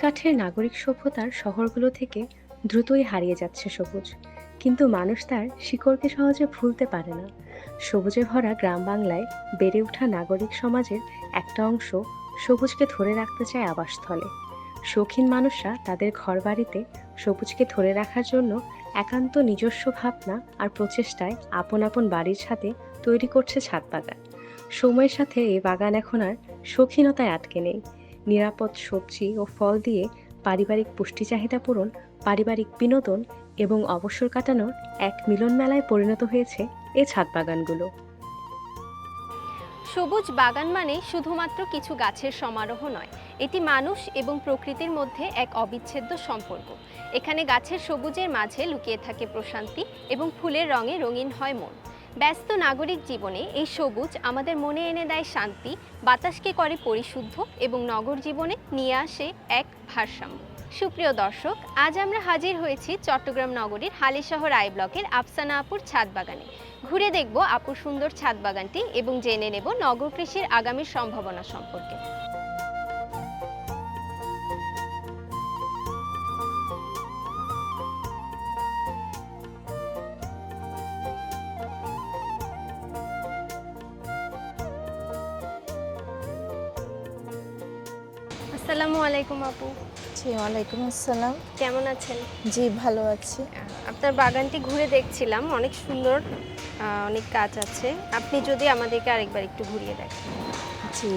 কাঠের নাগরিক সভ্যতার শহরগুলো থেকে দ্রুতই হারিয়ে যাচ্ছে সবুজ, কিন্তু মানুষ তার শিকড়কে সহজে ভুলতে পারে না। সবুজে ভরা গ্রাম বাংলায় বেড়ে ওঠা নাগরিক সমাজের একটা অংশ সবুজকে ধরে রাখতে চায় আবাসস্থলে। শৌখিন মানুষরা তাদের ঘরবাড়িতে সবুজকে ধরে রাখার জন্য একান্ত নিজস্ব ভাবনা আর প্রচেষ্টায় আপন আপন বাড়ির ছাদে তৈরি করছে ছাদ বাগান। সময়ের সাথে এই বাগান এখন আর শৌখিনতায় আটকে নেই। নিরাপদ সবজি ও ফল দিয়ে পারিবারিক পুষ্টি চাহিদা পূরণ, পারিবারিক বিনোদন এবং অবসর কাটানোর এক মিলন মেলায় পরিণত হয়েছে এই ছাদ বাগানগুলো। সবুজ বাগান মানে শুধুমাত্র কিছু গাছের সমারোহ নয়, এটি মানুষ এবং প্রকৃতির মধ্যে এক অবিচ্ছেদ্য সম্পর্ক। এখানে গাছের সবুজের মাঝে লুকিয়ে থাকে প্রশান্তি এবং ফুলের রঙে রঙিন হয় মন। ব্যস্ত নাগরিক জীবনে এই সবুজ আমাদের মনে এনে দেয় শান্তি, বাতাসকে করে পরিশুদ্ধ এবং নগর জীবনে নিয়ে আসে এক ভারসাম্য। সুপ্রিয় দর্শক, আজ আমরা হাজির হয়েছি চট্টগ্রাম নগরীর হালিশহর আই ব্লকের আফসানা আপুর ছাদ বাগানে। ঘুরে দেখব আপুর সুন্দর ছাদ বাগানটি এবং জেনে নেব নগর কৃষির আগামী সম্ভাবনা সম্পর্কে। আসসালামু আলাইকুম আপু। জি, ওয়ালাইকুম আসসালাম। কেমন আছেন? জি, ভালো আছি। আপনার বাগানটি ঘুরে দেখছিলাম, অনেক সুন্দর, অনেক গাছ আছে। আপনি যদি আমাদেরকে আরেকবার একটু ঘুরিয়ে দেখেন। জি,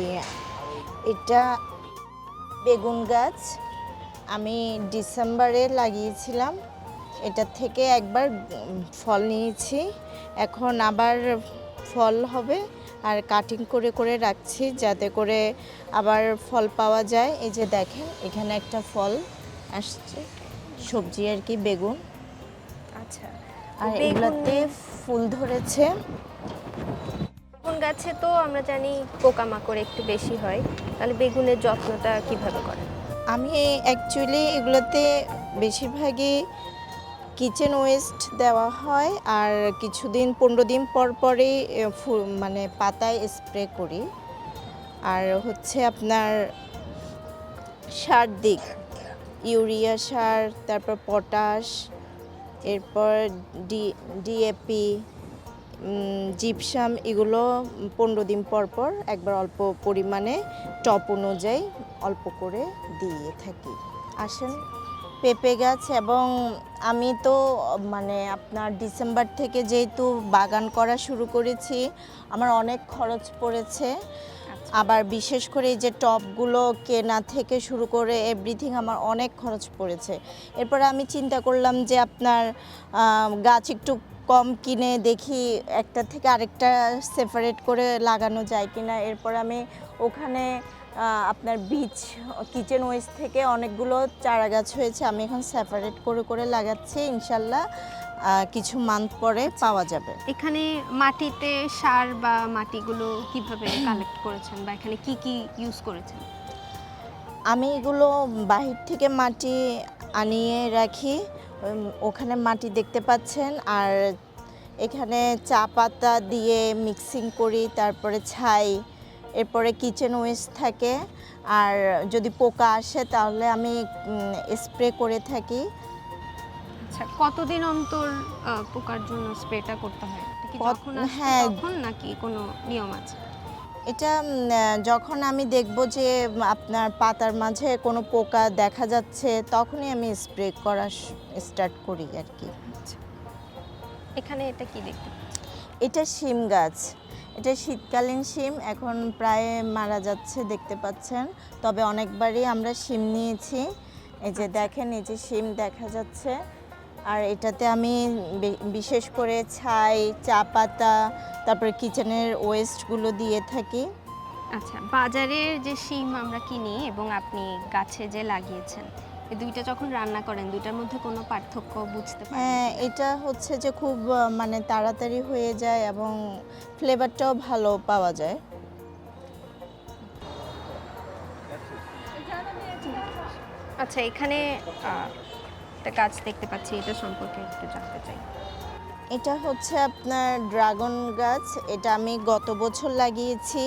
এটা বেগুন গাছ। আমি ডিসেম্বরে লাগিয়েছিলাম। এটা থেকে একবার ফল নিয়েছি। এখন আবার ফল হবে, আর কাটিং করে করে রাখছি যাতে করে আবার ফল পাওয়া যায়। এই যে দেখেন, এখানে একটা ফল আসছে, সবজি আর কি, বেগুন। আচ্ছা, আর এগুলাতে ফুল ধরেছে। বেগুন গাছে তো আমরা জানি পোকামাকড় একটু বেশি হয়, তাহলে বেগুনের যত্নটা কিভাবে করেন? আমি অ্যাকচুয়ালি এগুলোতে বেশিরভাগই কিচেন ওয়েস্ট দেওয়া হয়, আর কিছুদিন 15 দিন পর পরই মানে পাতায় স্প্রে করি। আর হচ্ছে আপনার সার দিক, ইউরিয়া সার, তারপর পটাশ, এরপর ডিএপি, জিপসাম, এগুলো 15 দিন পর পর একবার অল্প পরিমাণে টপ অনুযায়ী অল্প করে দিয়ে থাকি। আসেন, পেঁপে গাছ, এবং আমি তো মানে আপনার ডিসেম্বর থেকে যেহেতু বাগান করা শুরু করেছি, আমার অনেক খরচ পড়েছে। আবার বিশেষ করে এই যে টবগুলো কেনা থেকে শুরু করে এভরিথিং আমার অনেক খরচ পড়েছে। এরপরে আমি চিন্তা করলাম যে আপনার গাছ একটু কম কিনে দেখি একটা থেকে আরেকটা সেপারেট করে লাগানো যায় কিনা। এরপর আমি ওখানে আপনার বীজ, কিচেন ওয়েস্ট থেকে অনেকগুলো চারা গাছ হয়েছে, আমি এখন সেপারেট করে করে লাগাচ্ছি। ইনশাল্লাহ কিছু মান্থ পরে পাওয়া যাবে। এখানে মাটিতে সার বা মাটিগুলো কিভাবে কালেক্ট করেছেন, বা এখানে কি কি ইউজ করেছেন? আমি এগুলো বাহির থেকে মাটি আনিয়ে রাখি, ওখানে মাটি দেখতে পাচ্ছেন। আর এখানে চা পাতা দিয়ে মিক্সিং করি, তারপরে ছাই, এরপরে কিচেন ওয়েস্ট থাকে। আর যদি পোকা আসে তাহলে আমি স্প্রে করে থাকি। আচ্ছা, কতদিন অন্তর পোকার জন্য স্প্রেটা করতে হয়? এটা কি যখন আসে হ্যাঁ, তখন, নাকি কোনো নিয়ম আছে? এটা যখন আমি দেখব যে আপনার পাতার মাঝে কোনো পোকা দেখা যাচ্ছে, তখনই আমি স্প্রে করা স্টার্ট করি আর কি। আচ্ছা, এখানে এটা কি দেখতে পাচ্ছি? এটা শিম গাছ। এটা শীতকালীন শিম, এখন প্রায় মারা যাচ্ছে দেখতে পাচ্ছেন, তবে অনেকবারই আমরা শিম নিয়েছি। এই যে দেখেন, এই যে শিম দেখা যাচ্ছে। আর এটাতে আমি বিশেষ করে ছাই, চা পাতা, তারপরে কিচেনের ওয়েস্টগুলো দিয়ে থাকি। আচ্ছা, বাজারের যে শিম আমরা কিনি এবং আপনি গাছে যে লাগিয়েছেন, এই দুইটা যখন রান্না করেন, দুইটার মধ্যে কোনো পার্থক্য বুঝতে পারেন? হ্যাঁ, এটা হচ্ছে যে খুব মানে তাড়াতাড়ি হয়ে যায় এবং ফ্লেভারটাও ভালো পাওয়া যায়। আচ্ছা, এখানে একটা গাছ দেখতে পাচ্ছি, এটা সম্পর্কে একটু জানতে চাই। এটা হচ্ছে আপনার ড্রাগন গাছ। এটা আমি গত বছর লাগিয়েছি।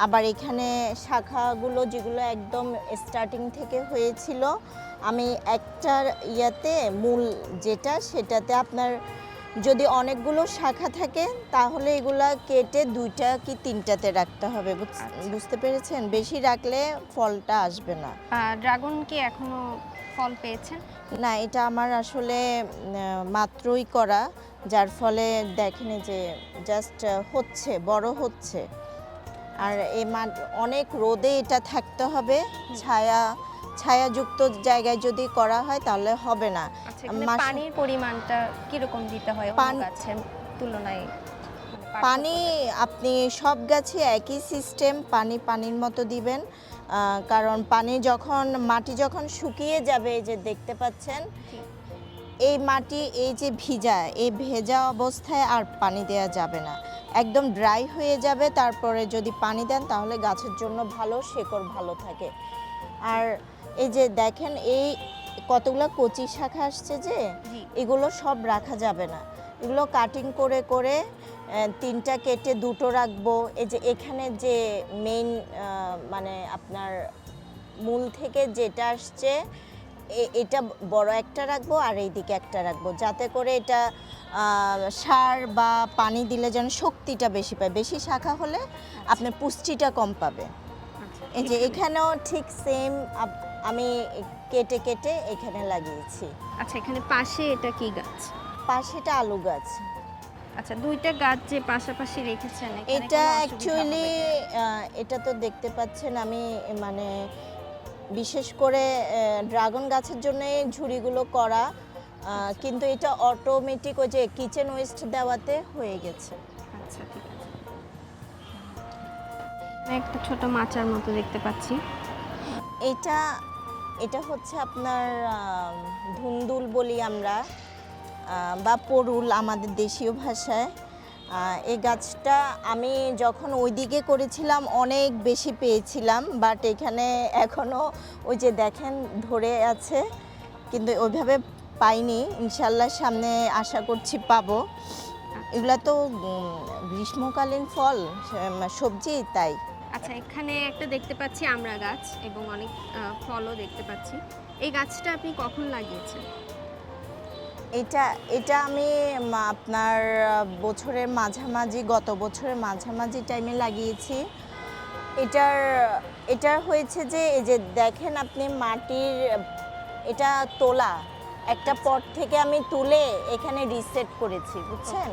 আবার এখানে শাখাগুলো যেগুলো একদম স্টার্টিং থেকে হয়েছিল, আমি একটার মূল সেটাতে আপনার যদি অনেকগুলো শাখা থাকে তাহলে এগুলা কেটে 2টা কি 3টাতে রাখতে হবে। বুঝতে পেরেছেন? বেশি রাখলে ফলটা আসবে না। ড্রাগন কি এখনো ফল পেয়েছেন? না, এটা আমার আসলে মাত্রই করা, যার ফলে দেখেন যে জাস্ট হচ্ছে, বড় হচ্ছে। আর অনেক রোদে এটা থাকতে হবে, ছায়াযুক্ত জায়গায় যদি করা হয় তাহলে হবে না। আচ্ছা, এখানে পানির পরিমাণটা কিরকম দিতে হয় অন্য গাছের তুলনায়? পানি আপনি সব গাছে একই সিস্টেম, পানির মতো দিবেন। কারণ মাটি যখন শুকিয়ে যাবে, এই যে দেখতে পাচ্ছেন এই মাটি এই যে এই ভেজা অবস্থায় আর পানি দেওয়া যাবে না, একদম ড্রাই হয়ে যাবে। তারপরে যদি পানি দেন তাহলে গাছের জন্য ভালো, শিকড় ভালো থাকে। আর এই যে দেখেন এই কতগুলো কচি শাখা আসছে যে, এগুলো সব রাখা যাবে না, এগুলো কাটিং করে করে 3টা কেটে 2টো রাখবো। এই যে এখানে যে মেইন মানে আপনার মূল থেকে যেটা আসছে এটা বড় একটা রাখবো আর এইদিকে একটা রাখবো, যাতে করে এটা সার বা পানি দিলে যেন শক্তিটা বেশি পায়। বেশি শাখা হলে আপনার পুষ্টিটা কম পাবে। এই যে এখানেও ঠিক সেম আমি কেটে কেটে এখানে লাগিয়েছি। আচ্ছা, এখানে পাশে এটা কি গাছ? পাশে এটা আলু গাছ। আচ্ছা, 2টা গাছ যে পাশাপাশি রেখেছেন, এটা অ্যাকচুয়ালি এটা তো দেখতে পাচ্ছেন আমি মানে বিশেষ করে ড্রাগন গাছের জন্য ঝুড়িগুলো করা, কিন্তু এটা অটোমেটিক ওই যে কিচেন ওয়েস্ট দেওয়াতে হয়ে গেছে। আচ্ছা, ঠিক আছে। একটা ছোট মাচার মতো দেখতে পাচ্ছি। এটা হচ্ছে আপনার ধুন্দুল বলি আমরা, বা পরুল আমাদের দেশীয় ভাষায়। এই গাছটা আমি যখন ওইদিকে করেছিলাম অনেক বেশি পেয়েছিলাম, বাট এখানে এখনও ওই যে দেখেন ধরে আছে, কিন্তু ওইভাবে পাইনি। ইনশাল্লাহ সামনে আশা করছি পাবো। এগুলা তো গ্রীষ্মকালীন ফল, সবজি, তাই। আচ্ছা, এখানে একটা দেখতে পাচ্ছি আমড়া গাছ এবং অনেক ফলও দেখতে পাচ্ছি। এই গাছটা আপনি কখন লাগিয়েছেন? এটা আমি আপনার গত বছরের মাঝামাঝি টাইমে লাগিয়েছি। এটার হয়েছে যে এই যে দেখেন আপনি মাটির এটা তোলা একটা পট থেকে আমি তুলে এখানে রিসেট করেছি, বুঝছেন?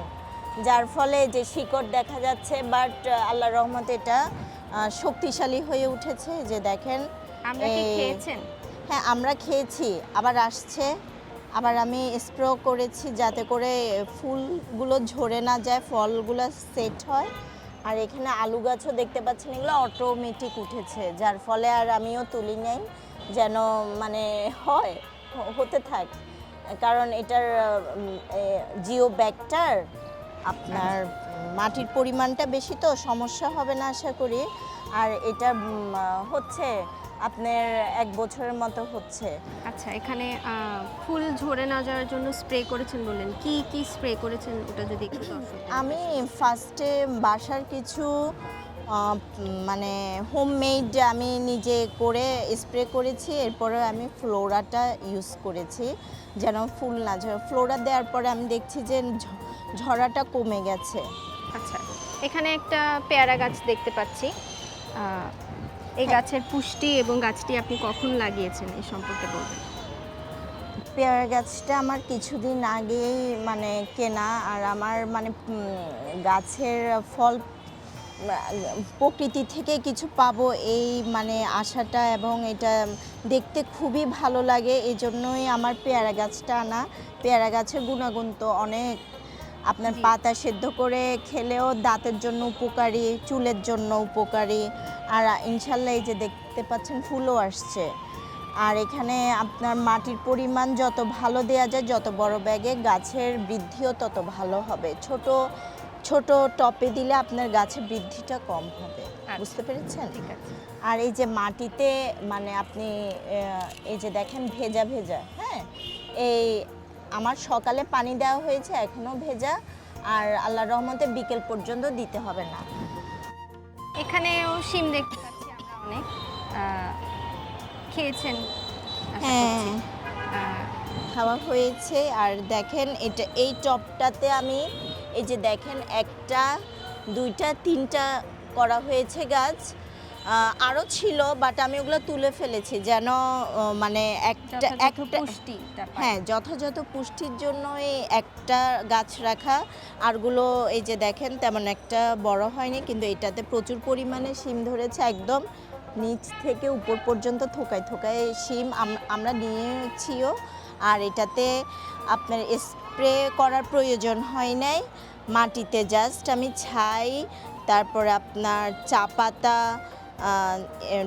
যার ফলে যে শিকড় দেখা যাচ্ছে, বাট আল্লাহর রহমতে এটা শক্তিশালী হয়ে উঠেছে। যে দেখেন, আমরা কি খেয়েছেন? হ্যাঁ, আমরা খেয়েছি, আবার আসছে। আবার আমি স্প্রে করেছি যাতে করে ফুলগুলো ঝরে না যায়, ফলগুলো সেট হয়। আর এখানে আলু গাছও দেখতে পাচ্ছেন, এগুলো অটোমেটিক উঠেছে, যার ফলে আর আমিও তুলি নাই, যেন মানে হতে থাক। কারণ এটার জিও ব্যাক্টার আপনার মাটির পরিমাণটা বেশি, তো সমস্যা হবে না আশা করি। আর এটা হচ্ছে আপনার 1 বছরের মতো হচ্ছে। আচ্ছা, এখানে ফুল ঝরে না যাওয়ার জন্য স্প্রে করেছেন বললেন, কি কি স্প্রে করেছেন ওটা যদি একটু আমি ফার্স্টে বাসার কিছু মানে হোমমেড আমি নিজে করে স্প্রে করেছি। এরপরে আমি ফ্লোরাটা ইউজ করেছি যেন ফুল না ঝরে। ফ্লোরা দেওয়ার পরে আমি দেখছি যে ঝরাটা কমে গেছে। আচ্ছা, এখানে একটা পেয়ারা গাছ দেখতে পাচ্ছি। এই গাছের পুষ্টি এবং গাছটি আপনি কখন লাগিয়েছেন এই সম্পর্কে বলবেন? পেয়ারা গাছটা আমার কিছুদিন আগেই মানে কেনা, আর আমার মানে গাছের ফল প্রকৃতি থেকে কিছু পাবো এই মানে আশাটা, এবং এটা দেখতে খুবই ভালো লাগে, এই জন্যই আমার পেয়ারা গাছটা আনা। পেয়ারা গাছের গুণাগুণ তো অনেক, আপনার পাতা সেদ্ধ করে খেলেও দাঁতের জন্য উপকারী, চুলের জন্য উপকারী। আর ইনশাল্লাহ এই যে দেখতে পাচ্ছেন ফুলও আসছে। আর এখানে আপনার মাটির পরিমাণ যত ভালো দেয়া যায়, যত বড় ব্যাগে, গাছের বৃদ্ধিও তত ভালো হবে। ছোট ছোট টপে দিলে আপনার গাছের বৃদ্ধিটা কম হবে। বুঝতে পেরেছেন? ঠিক আছে। আর এই যে মাটিতে মানে আপনি এই যে দেখেন ভেজা ভেজা, হ্যাঁ, এই আমার সকালে পানি দেওয়া হয়েছে, এখনও ভেজা, আর আল্লাহর রহমতে বিকেল পর্যন্ত দিতে হবে না। এখানেও শিম দেখতে পাচ্ছি আমরা অনেক। খেয়েছেন আশা হ্যাঁ, করছি। আহ, খাওয়া হয়েছে। আর দেখেন এটা এই টবটাতে আমি এই যে দেখেন একটা, দুইটা, তিনটা করা হয়েছে গাছ। আরও ছিল বাট আমি ওগুলো তুলে ফেলেছি যেন মানে একটা যথাযথ একটা পুষ্টিটা পায়। হ্যাঁ, যথাযথ পুষ্টির জন্য এই একটা গাছ রাখা। আরগুলো এই যে দেখেন তেমন একটা বড় হয়নি, কিন্তু এটাতে প্রচুর পরিমাণে শিম ধরেছে, একদম নিচ থেকে উপর পর্যন্ত থোকায় থোকায় শিম আমরা নিয়েছিও। আর এটাতে আপনার স্প্রে করার প্রয়োজন হয় নাই, মাটিতে জাস্ট আমি ছাই, তারপরে আপনার চা পাতা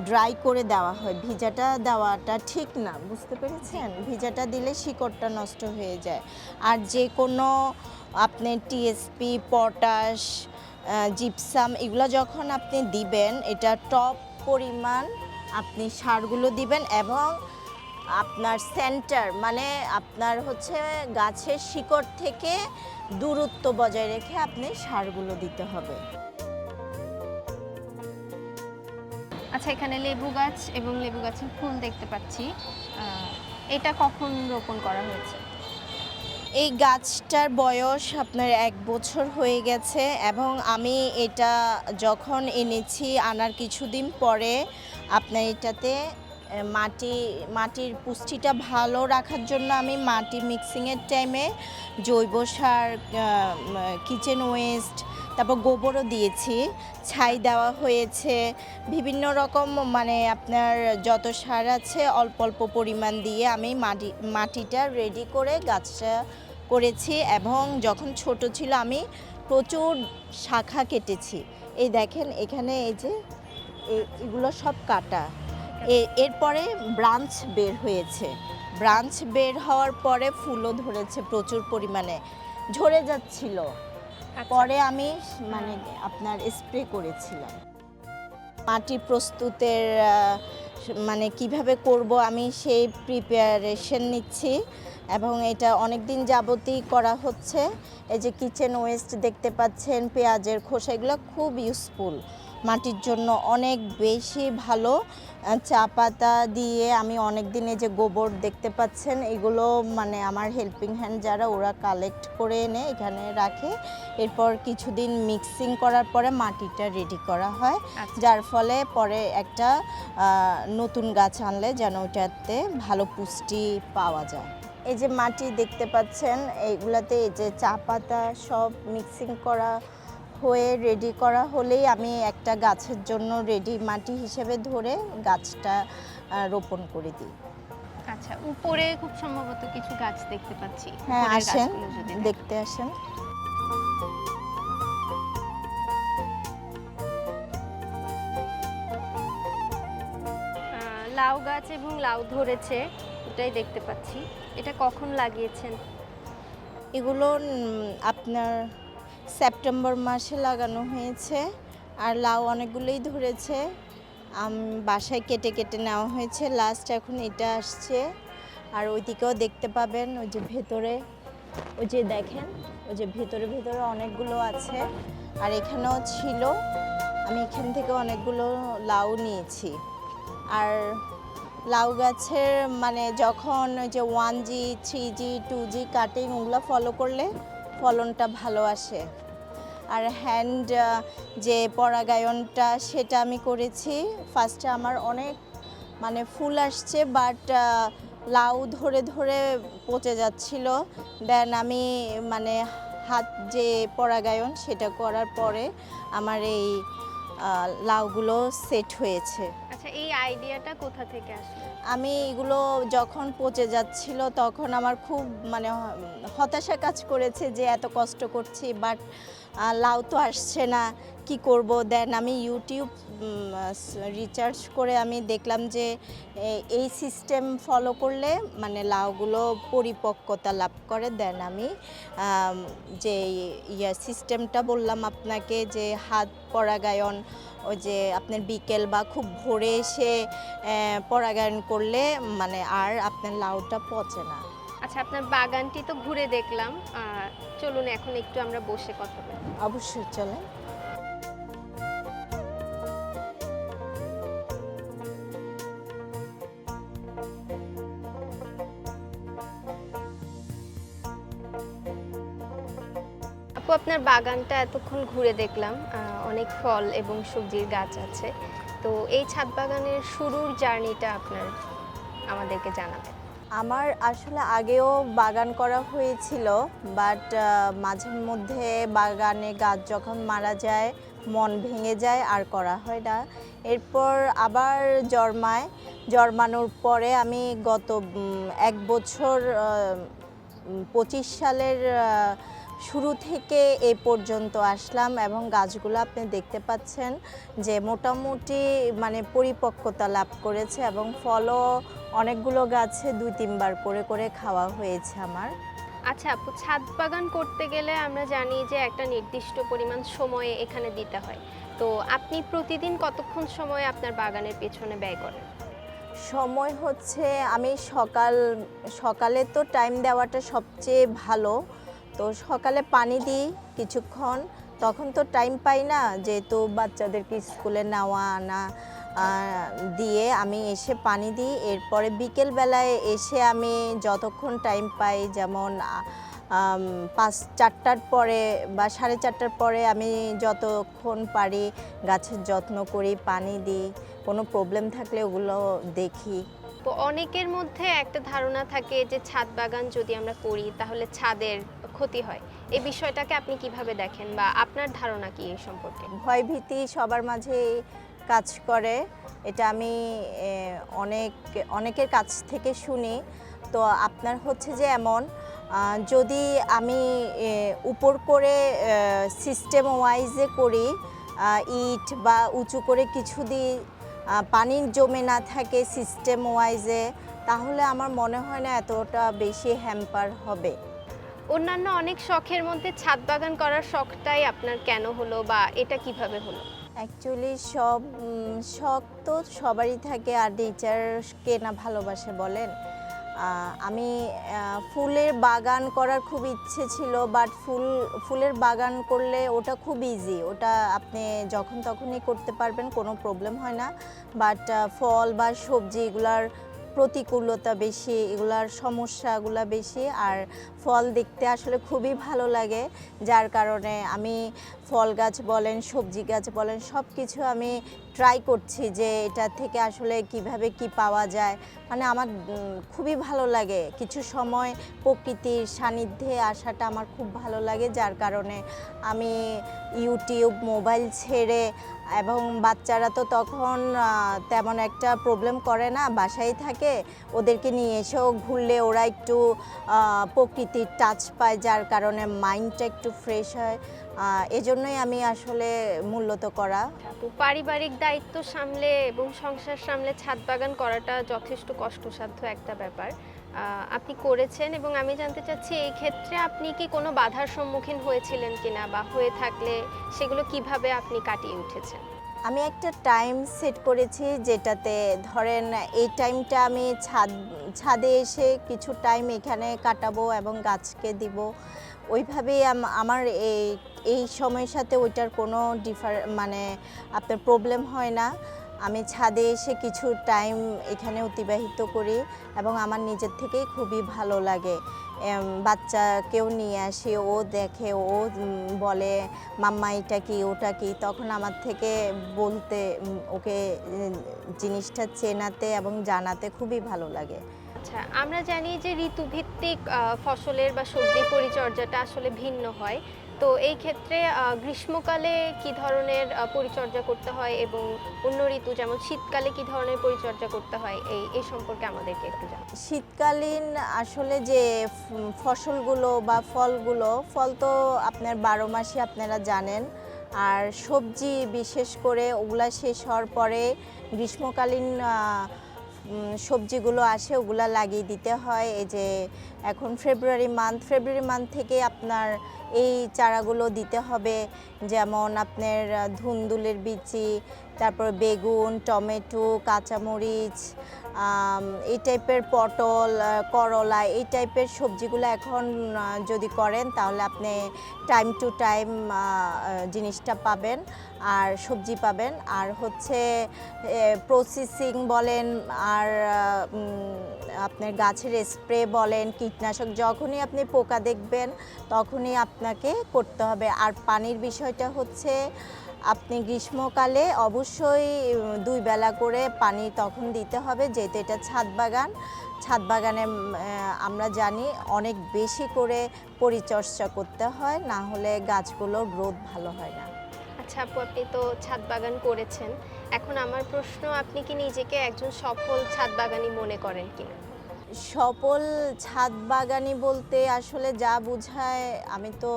ড্রাই করে দেওয়া হয়। ভিজাটা দেওয়াটা ঠিক না, বুঝতে পেরেছেন? ভিজাটা দিলে শিকড়টা নষ্ট হয়ে যায়। আর যে কোনো আপনি টিএসপি, পটাশ, জিপসাম এগুলো যখন আপনি দিবেন, এটা টপ পরিমাণ আপনি সারগুলো দিবেন এবং আপনার সেন্টার মানে আপনার হচ্ছে গাছের শিকড় থেকে দূরত্ব বজায় রেখে আপনি সারগুলো দিতে হবে। আচ্ছা, এখানে লেবু গাছ এবং লেবু গাছের ফুল দেখতে পাচ্ছি। এটা কখন রোপণ করা হয়েছে? এই গাছটার বয়স আপনার 1 বছর হয়ে গেছে এবং আমি এটা যখন এনেছি আনার কিছুদিন পরে আপনার এটাতে মাটির পুষ্টিটা ভালো রাখার জন্য আমি মাটি মিক্সিংয়ের টাইমে জৈব সার, কিচেন ওয়েস্ট, তারপর গোবরও দিয়েছি, ছাই দেওয়া হয়েছে, বিভিন্ন রকম মানে আপনার যত সার আছে অল্প অল্প পরিমাণ দিয়ে আমি মাটিটা রেডি করে গাছটা করেছি। এবং যখন ছোট ছিল আমি প্রচুর শাখা কেটেছি। এই দেখেন এখানে এই যে এগুলো সব কাটা। এরপরে ব্রাঞ্চ বের হয়েছে, ব্রাঞ্চ বের হওয়ার পরে ফুলও ধরেছে প্রচুর পরিমাণে, ঝরে যাচ্ছিল। পরে আমি মানে আপনার স্প্রে করেছিলাম। মাটি প্রস্তুতের মানে কিভাবে করব আমি সেই প্রিপারেশন নিচ্ছি এবং এটা অনেক দিন যাবতই করা হচ্ছে। এই যে কিচেন ওয়েস্ট দেখতে পাচ্ছেন, পেঁয়াজের খোসা, এগুলো খুব ইউজফুল, মাটির জন্য অনেক বেশি ভালো। চা পাতা দিয়ে আমি অনেক দিন, এই যে গোবর দেখতে পাচ্ছেন, এগুলো মানে আমার হেল্পিং হ্যান্ড যারা ওরা কালেক্ট করে এনে এখানে রাখে। এরপর কিছুদিন মিক্সিং করার পরে মাটিটা রেডি করা হয়, যার ফলে পরে একটা নতুন গাছ আনলে যেন ওটাতে ভালো পুষ্টি পাওয়া যায়। এই যে মাটি দেখতে পাচ্ছেন, এইগুলাতে এই যে চা পাতা সব মিক্সিং করা হয়ে রেডি করা হলেই আমি একটা গাছের জন্য রেডি মাটি হিসেবে ধরে গাছটা রোপণ করে দিই। আচ্ছা, উপরে খুব সম্ভবত কিছু গাছ দেখতে পাচ্ছি। হ্যাঁ, উপরের আসেন, গাছগুলো যদি দেখান। দেখতে আসেন। লাউ গাছ এবং লাউ ধরেছে, এটাই দেখতে পাচ্ছি। এটা কখন লাগিয়েছেন? এগুলো আপনার সেপ্টেম্বর মাসে লাগানো হয়েছে। আর লাউ অনেকগুলোই ধরেছে, বাসায় কেটে কেটে নেওয়া হয়েছে, লাস্ট এখন এটা আসছে। আর ওইদিকেও দেখতে পাবেন, ওই যে ভেতরে, ওই যে দেখেন, ওই যে ভেতরে ভেতরে অনেকগুলো আছে। আর এখানেও ছিল, আমি এখান থেকে অনেকগুলো লাউ নিয়েছি। আর লাউ গাছের মানে যখন ওই যে 1G, 3G, 2G কাটিং ওগুলো ফলো করলে ফলনটা ভালো আসে। আর হ্যান্ড যে পরাগায়নটা সেটা আমি করেছি। ফার্স্টে আমার অনেক মানে ফুল আসছে, বাট লাউ ধরে ধরে পচে যাচ্ছিল। দেন আমি মানে হাত যে পরাগায়ন সেটা করার পরে আমার এই লাউগুলো সেট হয়েছে। আচ্ছা, এই আইডিয়াটা কোথা থেকে আসলো? আমি এগুলো যখন পচে যাচ্ছিল তখন আমার খুব মানে হতাশা কাজ করেছে যে এত কষ্ট করছি বাট লাউ তো আসছে না, কি করব। দেন আমি ইউটিউব রিসার্চ করে আমি দেখলাম যে এই সিস্টেম ফলো করলে মানে লাউগুলো পরিপক্কতা লাভ করে। দেন আমি যে সিস্টেমটা বললাম আপনাকে, যে হাত পরাগায়ন, ওই যে আপনার বিকেল বা খুব ভোরে এসে পরাগায়ন করলে মানে আর আপনার লাউটা পচে না। আচ্ছা, আপনার বাগানটি তো ঘুরে দেখলাম, চলুন এখন একটু আমরা বসে কথা বলি। অবশ্যই চলেন। আপু, আপনার বাগানটা এতক্ষণ ঘুরে দেখলাম, অনেক ফল এবং সবজির গাছ আছে। তো এই ছাদ বাগানের শুরুর জার্নিটা আপনার আমাদেরকে জানাবেন। আমার আসলে আগেও বাগান করা হয়েছিল, বাট মাঝে মধ্যে বাগানে গাছ যখন মারা যায় মন ভেঙে যায়, আর করা হয় না। এরপর আবার জন্মানোর পরে আমি গত 1 বছর 25 সালের শুরু থেকে এই পর্যন্ত আসলাম, এবং গাছগুলো আপনি দেখতে পাচ্ছেন যে মোটামুটি মানে পরিপক্কতা লাভ করেছে, এবং ফলও অনেকগুলো গাছে 2-3 বার করে খাওয়া হয়েছে আমার। আচ্ছা আপু, ছাদ বাগান করতে গেলে আমরা জানি যে একটা নির্দিষ্ট পরিমাণ সময় এখানে দিতে হয়। তো আপনি প্রতিদিন কতক্ষণ সময় আপনার বাগানের পেছনে ব্যয় করেন? সময় হচ্ছে আমি সকালে তো টাইম দেওয়াটা সবচেয়ে ভালো। তো সকালে পানি দিই কিছুক্ষণ, তখন তো টাইম পাই না, যেহেতু বাচ্চাদেরকে স্কুলে নেওয়া আনা দিয়ে আমি এসে পানি দিই। এরপরে বিকেলবেলায় এসে আমি যতক্ষণ টাইম পাই, যেমন 4টার পরে বা 4:30টার পরে আমি যতক্ষণ পারি গাছের যত্ন করি, পানি দিই, কোনো প্রবলেম থাকলে ওগুলো দেখি। তো অনেকের মধ্যে একটা ধারণা থাকে যে ছাদ বাগান যদি আমরা করি তাহলে ছাদের ক্ষতি হয়। এই বিষয়টাকে আপনি কিভাবে দেখেন, বা আপনার ধারণা কি এই সম্পর্কে? ভয়ভীতি সবার মাঝে কাজ করে, এটা আমি অনেকের কাছ থেকে শুনি। তো আপনার হচ্ছে যে এমন, যদি আমি উপর করে সিস্টেম ওয়াইজে করি, ইট বা উঁচু করে কিছু দিই, পানি জমে না থাকে সিস্টেম ওয়াইজে, তাহলে আমার মনে হয় না এতটা বেশি হ্যাম্পার হবে। অন্যান্য অনেক শখের মধ্যে ছাদ বাগান করার শখটাই আপনার কেন হলো, বা এটা কিভাবে হলো? অ্যাকচুয়ালি শখ তো সবারই থাকে, আর নেচার কে না ভালোবাসে বলেন। আমি ফুলের বাগান করার খুব ইচ্ছে ছিল, বাট ফুলের বাগান করলে ওটা খুব ইজি, ওটা আপনি যখন তখনই করতে পারবেন, কোনো প্রবলেম হয় না। বাট ফল বা সবজি এগুলার প্রতিকূলতা বেশি, এগুলার সমস্যাগুলো বেশি, আর ফল দেখতে আসলে খুবই ভালো লাগে, যার কারণে আমি ফল গাছ বলেন, সবজি গাছ বলেন, সব কিছু আমি ট্রাই করছি যে এটা থেকে আসলে কিভাবে কি পাওয়া যায়। মানে আমার খুবই ভালো লাগে, কিছু সময় প্রকৃতির সান্নিধ্যে আসাটা আমার খুব ভালো লাগে, যার কারণে আমি ইউটিউব মোবাইল ছেড়ে, এবং বাচ্চারা তো তখন তেমন একটা প্রবলেম করে না, বাসায় থাকে, ওদেরকে নিয়ে এসেও ঘুরলে ওরা একটু প্রকৃতির টাচ পায়, যার কারণে মাইন্ডটা একটু ফ্রেশ হয়। এজন্যই আমি আসলে মূলত করা। আপু, পারিবারিক দায়িত্ব সামলে এবং সংসার সামলে ছাদ বাগান করাটা যথেষ্ট কষ্টসাধ্য একটা ব্যাপার। আপনি করেছেন, এবং আমি জানতে চাচ্ছি এই ক্ষেত্রে আপনি কি কোনো বাধার সম্মুখীন হয়েছিলেন কিনা, বা হয়ে থাকলে সেগুলো কিভাবে আপনি কাটিয়ে উঠেছেন? আমি একটা টাইম সেট করেছি, যেটাতে ধরেন এই টাইমটা আমি ছাদে এসে কিছু টাইম এখানে কাটাবো এবং গাছকে দিব। ওইভাবেই আমার এই সময়ের সাথে ওইটার কোনো মানে আপনার প্রবলেম হয় না। আমি ছাদে এসে কিছু টাইম এখানে অতিবাহিত করি, এবং আমার নিজের থেকেই খুবই ভালো লাগে। বাচ্চাকেও নিয়ে আসি, ও দেখে, ও বলে মাম্মা এটা কি ওটা কি, তখন আমার থেকে বলতে, ওকে জিনিসটা চেনাতে এবং জানাতে খুবই ভালো লাগে। আচ্ছা, আমরা জানি যে ঋতুভিত্তিক ফসলের বা সবজির পরিচর্যাটা আসলে ভিন্ন হয়। তো এই ক্ষেত্রে গ্রীষ্মকালে কি ধরনের পরিচর্যা করতে হয়, এবং অন্য ঋতু যেমন শীতকালে কি ধরনের পরিচর্যা করতে হয়, এই সম্পর্কে আমাদেরকে একটু জানান। শীতকালীন আসলে যে ফসলগুলো বা ফল তো আপনার 12 মাসই আপনারা জানেন, আর সবজি বিশেষ করে ওগুলা শেষ হওয়ার পরে গ্রীষ্মকালীন সবজিগুলো আসে, ওগুলা লাগিয়ে দিতে হয়। এই যে এখন ফেব্রুয়ারি মান্থ থেকে আপনার এই চারাগুলো দিতে হবে, যেমন আপনার ধুন্দুলের বিচি, তারপর বেগুন, টমেটো, কাঁচামরিচ, এই টাইপের পটল, করলা, এই টাইপের সবজিগুলো এখন যদি করেন তাহলে আপনি টাইম টু টাইম জিনিসটা পাবেন আর সবজি পাবেন। আর হচ্ছে প্রসেসিং বলেন আর আপনার গাছের স্প্রে বলেন, কীটনাশক, যখনই আপনি পোকা দেখবেন তখনই আপনাকে করতে হবে। আর পানির বিষয়টা হচ্ছে আপনি গ্রীষ্মকালে অবশ্যই 2 বেলা করে পানি তখন দিতে হবে, যেহেতু এটা ছাদ বাগান। ছাদ বাগানে আমরা জানি অনেক বেশি করে পরিচর্যা করতে হয়, না হলে গাছগুলোর গ্রোথ ভালো হয় না। আচ্ছা আপু, আপনি তো ছাদ বাগান করেছেন, এখন আমার প্রশ্ন, আপনি কি নিজেকে একজন সফল ছাদ বাগানি মনে করেন কিনা? সফল ছাদ বাগানি বলতে আসলে যা বোঝায়, আমি তো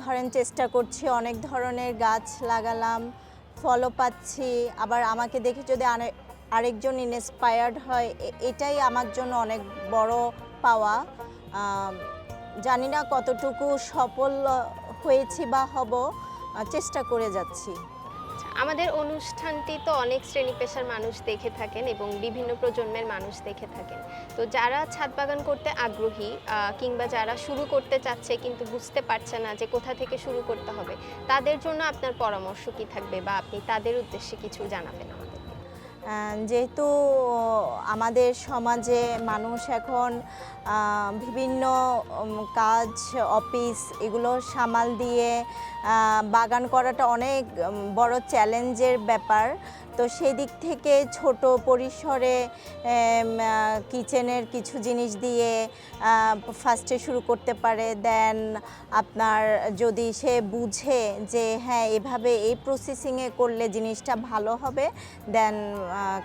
ধরেন চেষ্টা করছি, অনেক ধরনের গাছ লাগালাম, ফলও পাচ্ছি, আবার আমাকে দেখে যদি আরেকজন ইন্সপায়ার্ড হয়, এটাই আমার জন্য অনেক বড় পাওয়া। জানি না কতটুকু সফল হয়েছি বা হব, চেষ্টা করে যাচ্ছি। আমাদের অনুষ্ঠানটি তো অনেক শ্রেণী পেশার মানুষ দেখে থাকেন এবং বিভিন্ন প্রজন্মের মানুষ দেখে থাকেন। তো যারা ছাদ বাগান করতে আগ্রহী কিংবা যারা শুরু করতে চাচ্ছে কিন্তু বুঝতে পারছে না যে কোথা থেকে শুরু করতে হবে, তাদের জন্য আপনার পরামর্শ কি থাকবে বা আপনি তাদের উদ্দেশ্যে কিছু জানাবেন আমাদেরকে? যেহেতু আমাদের সমাজে মানুষ এখন বিভিন্ন কাজ, অফিস এগুলো সামাল দিয়ে বাগান করাটা অনেক বড় চ্যালেঞ্জের ব্যাপার। তো সেই দিক থেকে ছোট পরিসরে কিচেনের কিছু জিনিস দিয়ে ফার্স্টে শুরু করতে পারে। দেন আপনার যদি সে বুঝে যে হ্যাঁ এভাবে এই প্রসেসিংয়ে করলে জিনিসটা ভালো হবে, দেন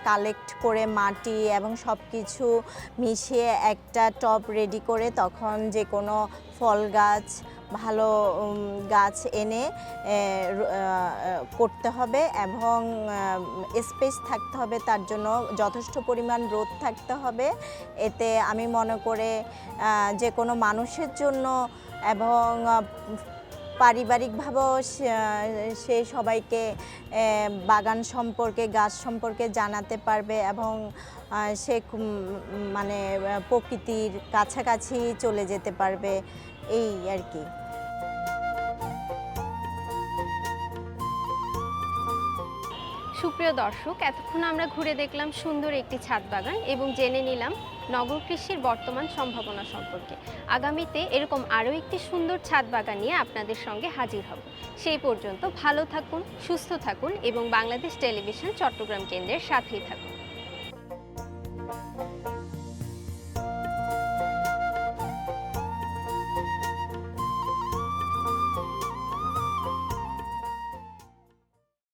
কালেক্ট করে মাটি এবং সব কিছু মিশিয়ে একটা টব রেডি করে তখন যে কোনো ফল গাছ, ভালো গাছ এনে করতে হবে এবং স্পেস থাকতে হবে, তার জন্য যথেষ্ট পরিমাণ রোদ থাকতে হবে। এতে আমি মনে করে যে কোনো মানুষের জন্য এবং পারিবারিকভাবেও সে সবাইকে বাগান সম্পর্কে, গাছ সম্পর্কে জানাতে পারবে এবং সে মানে প্রকৃতির কাছাকাছি চলে যেতে পারবে, এই আর কি। সুপ্রিয় দর্শক, এতক্ষণ আমরা ঘুরে দেখলাম সুন্দর একটি ছাদ বাগান এবং জেনে নিলাম নগর কৃষির বর্তমান সম্ভাবনা সম্পর্কে। আগামীতে এরকম আরও একটি সুন্দর ছাদ বাগান নিয়ে আপনাদের সঙ্গে হাজির হব। সেই পর্যন্ত ভালো থাকুন, সুস্থ থাকুন এবং বাংলাদেশ টেলিভিশন চট্টগ্রাম কেন্দ্রের সাথেই থাকুন।